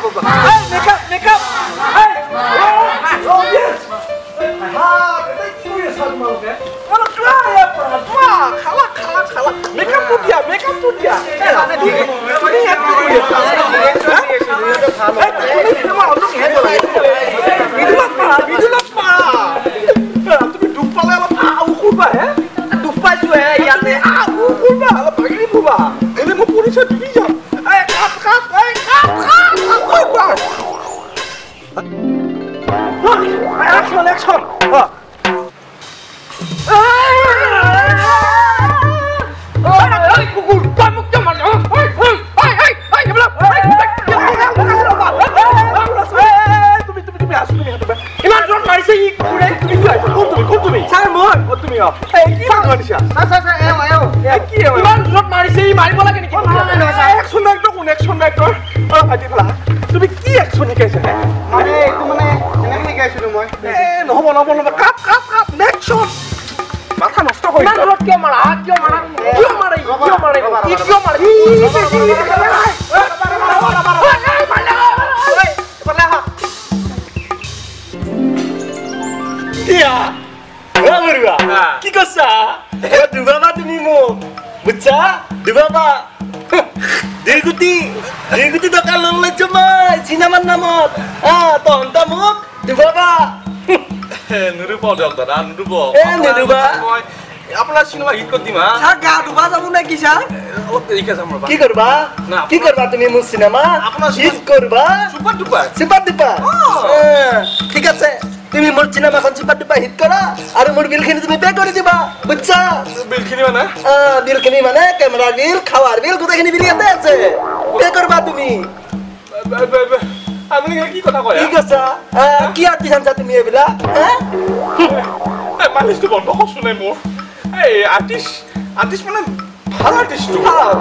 Makeup তুমি দুখ পালে অলপ আউ কৰবা হে দুখ পাইছো হে ইয়াতে আউ কৰবা অলপ ভাগিনি ফুবা এনে মই পুলিচে দিবি যাম Action! তুমি কি একশন শিকাইছা মানে এইটো মানে এনেকে শিকাইছিলো মই নহব নেক্সট শট মাথা নষ্ট কৰি কিয় মাৰা কি কৈছা দুবাবা তুমি মোক বুজছা দুবাবা Dirguti দোকান ললে জমাই সিনেমার নামত তহন্তা মোক দুবাবা নুরুব দাদা নুরুব নুরুবা আপনার সিনেমা হিট করে দিমা স্যার গা ডুবা যাব নাকি স্যার অলপ দেরিকে যাম রবা কি করবা তুমি মোৰ সিনেমা হিট কৰবা সুপাৰ ডুপাৰ ঠিক আছে তুমি মোৰ সিনেমাখন সুপাৰ ডুপাৰ হিট কৰা আৰ মোৰ বিলখিনি তুমি পে করে দিবা বুঝছা বিলখিনি মানে ক্যামেরা বিল খাওয়ার বিল গোটাখিনি বিল ইয়াতে আছে পে করবা তুমি আপনি কি কথা কয় ঠিক আছে কি আর্টিস্ট আনছা তুমি এবিলা মালিশটো বন্ধ করছো নাই মোর এই আর্টিস্ট মানে ভাল আর্টিস্ট ভাল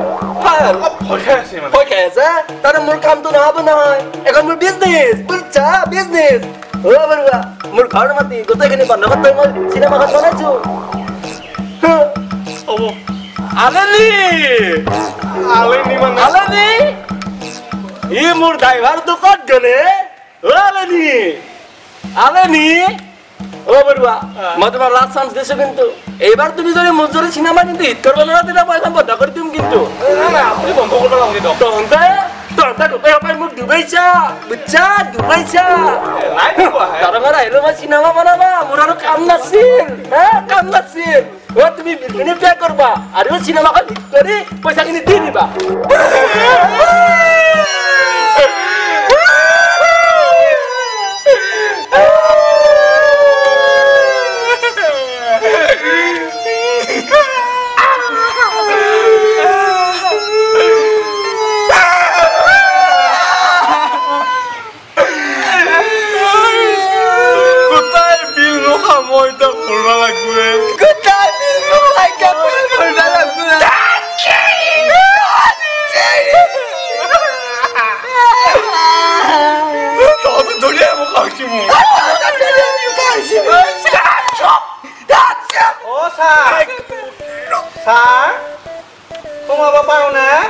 ভয় খাই আছে মানে ভয় খাই আছে তারে মোর কামটো নহব নহয় এখন মোর বিজনেস বুঝছা বিজনেস ও বৰুৱা মোর ঘর মাটি গোটেইখিনি বন্ধ করতে মই সিনেমাখন বনাইছো ও আলেনি মানে ই মোর ড্রাইভার তো কত গলে ও আলেনি ও বৰুৱা মই তোমার লাস্ট চান্স দিছো কিন্তু এইবার তুমি যদি মোর জোরে সিনেমা কিন্তু হিট করবে না দিলা পয়সা বন্ধ করে দিম কিন্তু না আপনি বন্ধ করবে লাগনি তহন্তা গোটেই সবাই মোক ডুবাইছা বুঝছা নাই কোৱা তাৰা আহিলো মই সিনেমা বনাবা মোৰ আৰু কাম নাছিল ও তুমি বিলখিনি পে কৰবা আৰু সিনেমাখন হিট কৰি পয়সাখিনি দি দিবা Sir, kung mababaw na?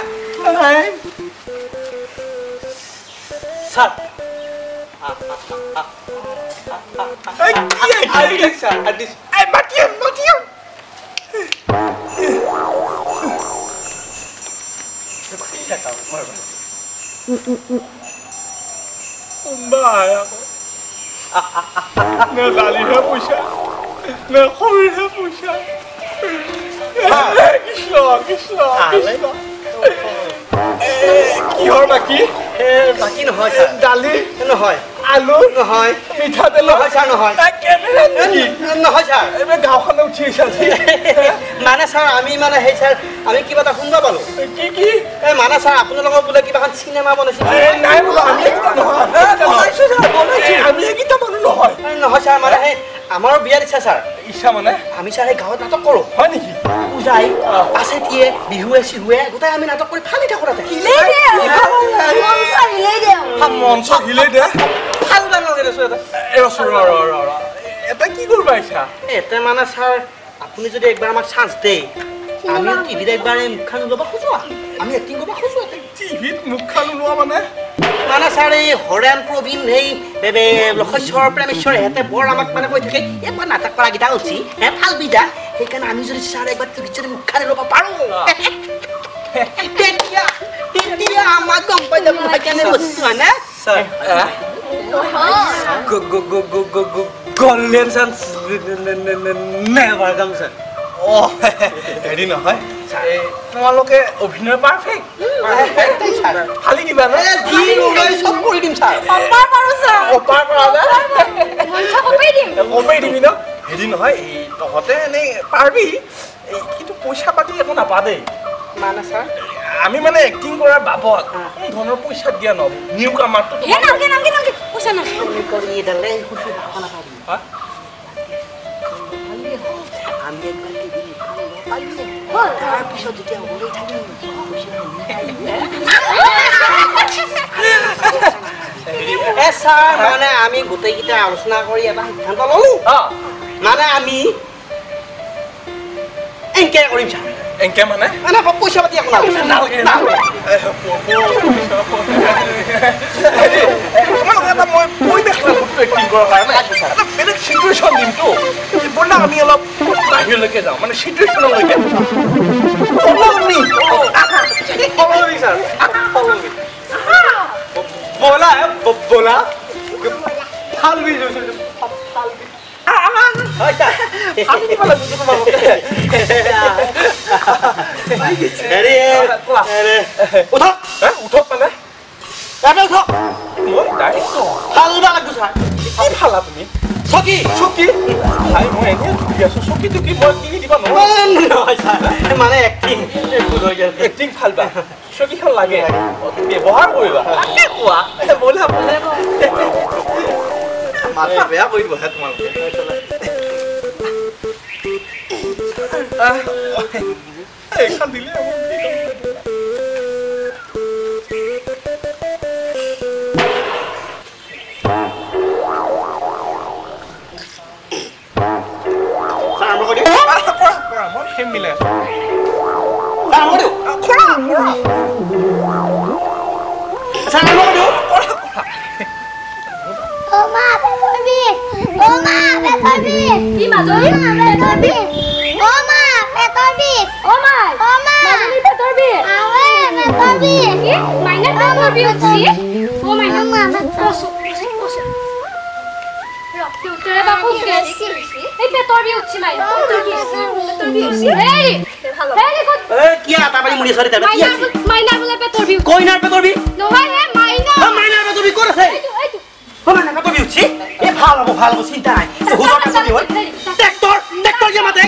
Sir. Adis. Ay, matiyan. Mbak ako. Nadalihan po siya. Nakulihan po siya. Kislo. কিহৰ বাকি বাকি নহয় স্যাৰ দালি নহয় আলু নহয় মিঠাতেল নহয় স্যাৰ নহয় কেমেৰা নেকি নহয় স্যার এবে গাঁওখনে উঠি আছে মানে স্যার আমি মানে সেই স্যার আমি কিবা এটা শুনবা পালো কি মানে স্যার আপোনালোকৰ বোলে কিবা এখন সিনেমা বনাইছে নাই বোলা আমি এইকেইটা নহয় আমি এইকেইটা মানুহ নহয় স্যার মানে সেই আমাৰো বিয়াৰ ইচ্ছা স্যাৰ ইচ্ছা মানে আমি স্যাৰ এই গাঁৱত নাটক কৰো হয় নেকি পূজাই পাছে দিয়ে বিহুৱে চিহুৱে গোটাই আমি নাটক কৰি ফালি থাকো তাতে মঞ্চ হিলে দে ভাল নালাগে দেছো এটা কি করবা ইচ্ছা এতে মানে স্যার আপুনি যদি একবাৰ আমাক চান্স দেই আমি টিভিত একবাৰ মুখখান ল'ব খোজো আমি এক্টিং কৰিব খোজো টিভিত মুখখন ওলোৱা মানে ছাৰ এই হৰেণ প্ৰবীণ সেই লক্ষেশ্বৰ প্ৰেমেশ্বৰ সিহঁতে বৰ আমাক মানে কৈ থাকে একবাৰ নাটক কৰা কেইটা উঠি ভাল বিধা সেইকাৰণে আমি যদি ছাৰ একবাৰ টিভিত যদি মুখখান ল'ব পাৰোঁ তেতিয়া আমাক গম পাই যাব কেনে বস্তু হয় না Golden chance never comes. Oh, হেৰি নহয় তোমালোকে অভিনয় পাৰফেক্ট খালি দিবা না যি লৈ চব কৰি দিম ছাৰ অপাৰ পাৰো ছাৰ অপাৰ পৰা মঞ্চ কপাই দিম কমেই দিবি ন হেৰি নহয় এই তহঁতে এনেই পাৰিবি কিন্তু পইচা পাতি একো নাপা দেই মানে ছাৰ আমি মানে এক্টিং কৰাৰ বাবদ কোনো ধৰণৰ পইচা দিয়া নহ'ব নিউ কামাৰটো হে নালগে নালগে নালগে পইচা নাই কৰি এডালে খুচি ভাষা নাপাবি আমি একবাৰ টিভি তাৰপিছত যেতিয়া ওলাই থাকিম ছাৰ মানে আমি গোটেইকেইটা আলোচনা কৰি এটা সিদ্ধান্ত ল'লো মানে আমি এনকে কৰিম ছাৰ এনকে মানে মানে পইচা পাতি একো নালাগে তোমালোকে এটা মই পৰিৱেশ লাগতো এক্টিং কৰাৰ কাৰণে এটা বেলেগ চিটুৱেশ্যন দিমতো ব'লা আমি অলপ বাহিৰলৈকে যাওঁ মানে চিটুৱেশ্যনলৈকে Bola, bola. Hal bi jo. উঠক মানে চকী মই এনেই ঘূৰি আছো চকীটো কি মই কিনি দিবা নোৱাৰো মানে এক্টিং এক্টিং ভাল পা চকীখন লাগে ব্যৱহাৰ কৰিবা কোৱা ব'লা মাথা বেয়া কৰি বহে তোমালোকে এইখন দিলে মই ফেম মিলাই আছো ভাল হ'ব চিন্তা নাই হুজৰ কাটি হয় ট্ৰেক্টৰ যে মাতে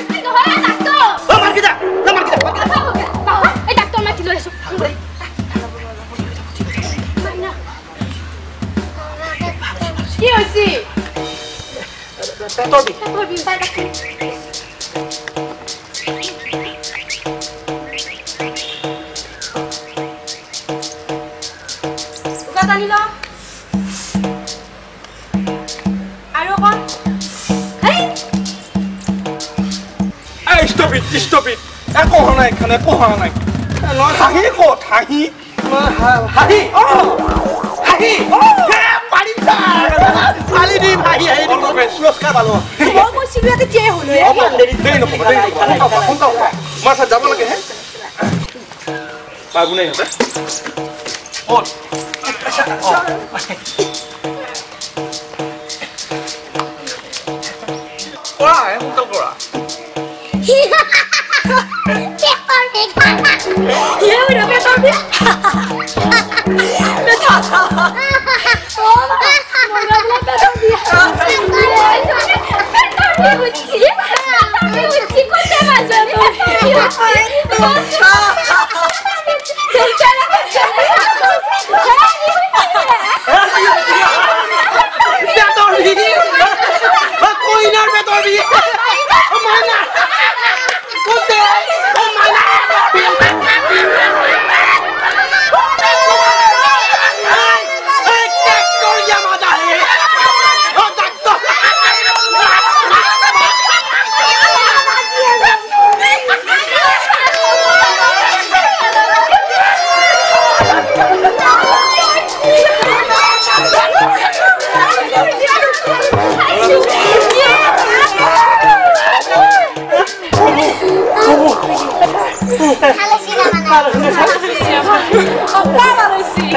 আমাৰ কি যা এই ডাক্তৰ মাতি লৈ আছো কি হৈছে পেটৰ বিষ Stop it! একো হোৱা নাই এখানে একো হোৱা নাই হাঁহি ক'ত হাঁহি হাঁহি হাঁহি পাৰিম ফালি দিম হাঁহি পুৰস্কাৰ পালো মই কৈছিলো ইয়াতে তিয়াই হ'ল দেৰি নক'বা মই আচ্ছা যাব লাগে হে পাবো নাই ইহঁতে কৰা সোনকাল কৰা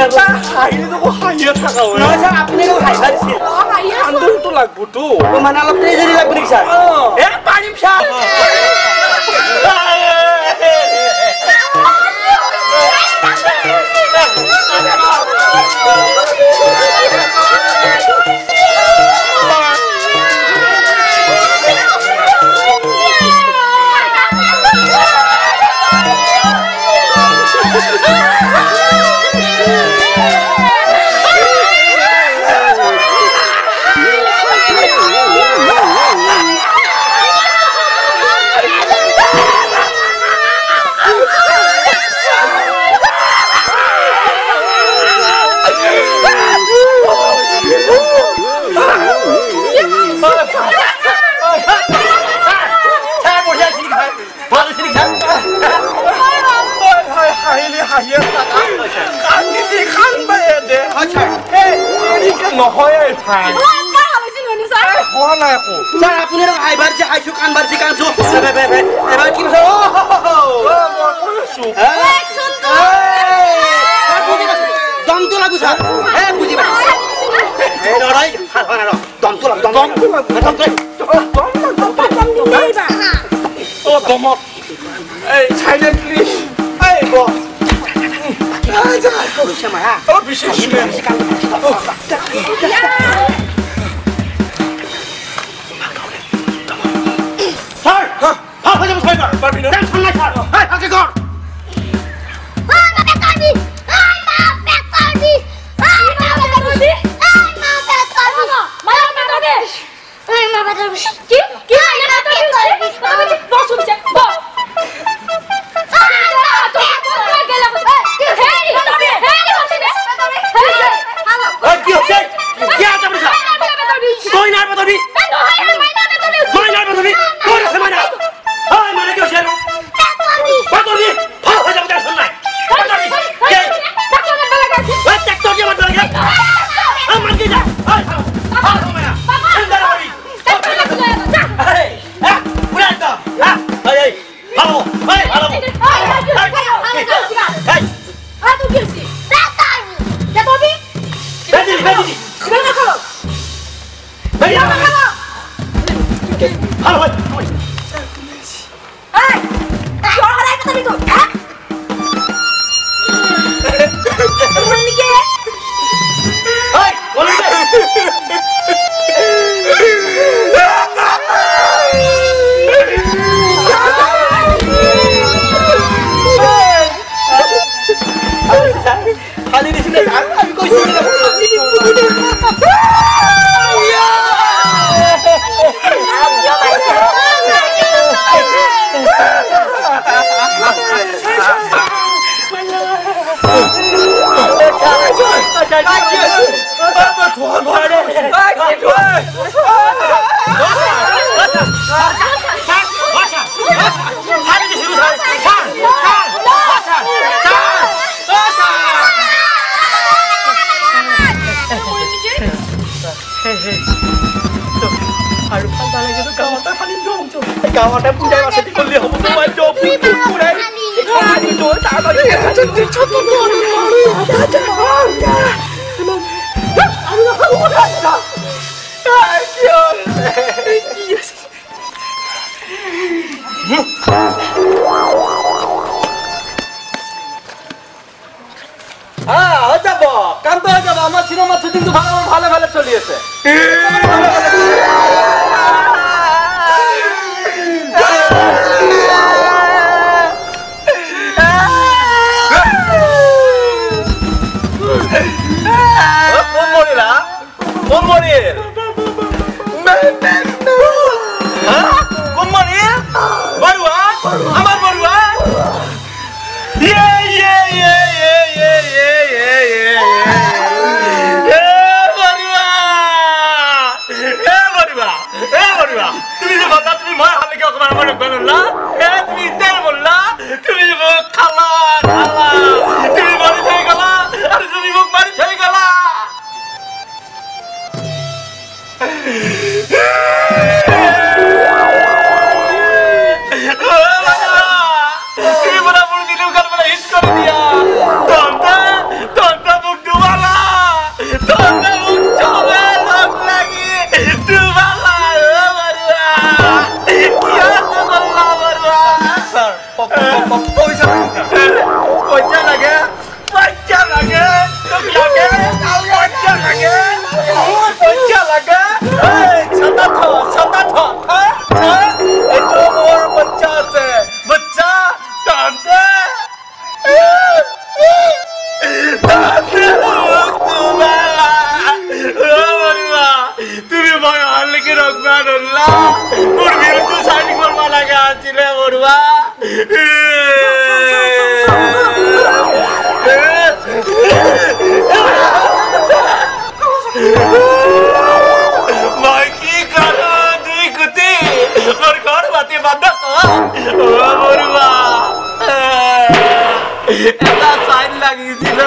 হাঁহিলেতো মই হাঁহিয়ে থাকা হয় নহয় স্যাৰ আপুনি মোক হাঁহিব দিছিল কান্দনটো লাগবতো মানে অলপ ট্ৰেজেডি লাগব নেকি স্যাৰ এ পাৰিম স্যাৰ নহয় ভাই হোৱা নাই একো স্যাৰ আপুনি হাঁহিবাৰ যে হাঁহিছো কান্দবাৰ যে কান্দছো এবাৰ কি কৈছে দমটো লাগু স্যাৰ বুজি পাই দমটো লাগ দমত এই সাইলেন্ট প্লিজ এই বিশেষ পারবি না গাঁৱতে পূজাই মাছটি কৰিলে হ'ব তোমাৰ জব পুৰাই হৈ যাব কামটো হৈ যাব আমাৰ চিনেমা শ্বুটিংটো ভালে ভালে চলি আছে এটা সাইন লাগিয়েছিল